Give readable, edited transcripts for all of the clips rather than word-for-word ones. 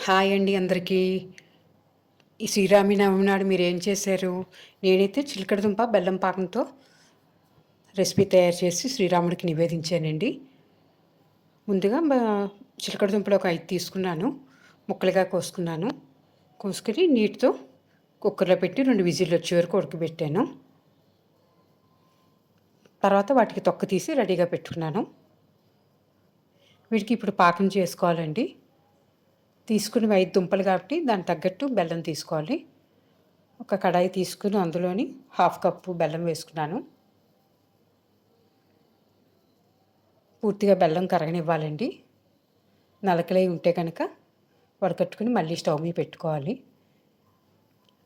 Hi అండి అందరికీ. ఈ శ్రీరామనవమి నాడు మీరేం చేశారు? నేనైతే చిలకడ దుంప బెల్లం పాకంతో రెసిపీ తయారు చేసి శ్రీరాముడికి నివేదించానండి. ముందుగా చిలకడ దుంపలు ఒక 5 తీసుకున్నాను. ముక్కలుగా కోసుకున్నాను. కోసుకొని నీటితో కుక్కర్లో పెట్టి 2 విజిల్లు వచ్చే వరకు ఉడకబెట్టాను. తర్వాత వాటికి తొక్క తీసి రెడీగా పెట్టుకున్నాను. వీటికి ఇప్పుడు పాకం చేసుకోవాలండి. తీసుకుని 5 దుంపలు కాబట్టి దానికి తగ్గట్టు బెల్లం తీసుకోవాలి. ఒక కడాయి తీసుకుని అందులోని 1/2 కప్పు బెల్లం వేసుకున్నాను. పూర్తిగా బెల్లం కరగనివ్వాలండి. నలకలై ఉంటే కనుక వడకట్టుకుని మళ్ళీ స్టవ్ మీద పెట్టుకోవాలి.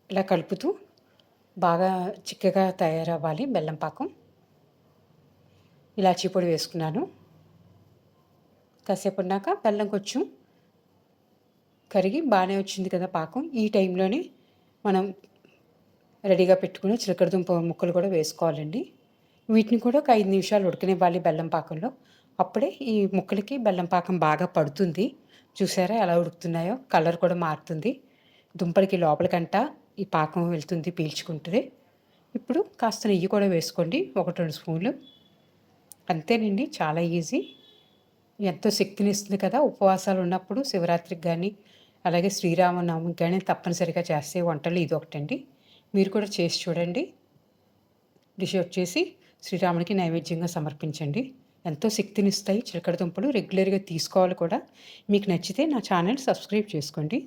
ఇలా కలుపుతూ బాగా చిక్కగా తయారవ్వాలి బెల్లం పాకం. ఇలాచీ పొడి వేసుకున్నాను. కాసేపు ఉన్నాక బెల్లం కొంచెం కరిగి బాగానే వచ్చింది కదా పాకం. ఈ టైంలోనే మనం రెడీగా పెట్టుకుని చిలకడదుంప ముక్కలు కూడా వేసుకోవాలండి. వీటిని కూడా ఒక 5 నిమిషాలు ఉడకనివ్వాలి బెల్లం పాకంలో. అప్పుడే ఈ ముక్కలకి బెల్లం పాకం బాగా పడుతుంది. చూసారా ఎలా ఉడుకుతున్నాయో? కలర్ కూడా మారుతుంది. దుంపలకి లోపలికంటా ఈ పాకం వెళ్తుంది, పీల్చుకుంటుంది. ఇప్పుడు కాస్త నెయ్యి కూడా వేసుకోండి, 1-2 స్పూన్లు. అంతేనండి, చాలా ఈజీ. ఎంతో శక్తినిస్తుంది కదా. ఉపవాసాలు ఉన్నప్పుడు శివరాత్రికి కానీ అలాగే శ్రీరామనవమికి కానీ తప్పనిసరిగా చేసే వంటలు ఇది ఒకటండి. మీరు కూడా చేసి చూడండి. డిష్ వచ్చేసి శ్రీరాముడికి నైవేద్యంగా సమర్పించండి. ఎంతో శక్తినిస్తాయి చిలకడ దుంపలు. రెగ్యులర్గా తీసుకోవాలి కూడా. మీకు నచ్చితే నా ఛానల్ సబ్స్క్రైబ్ చేసుకోండి.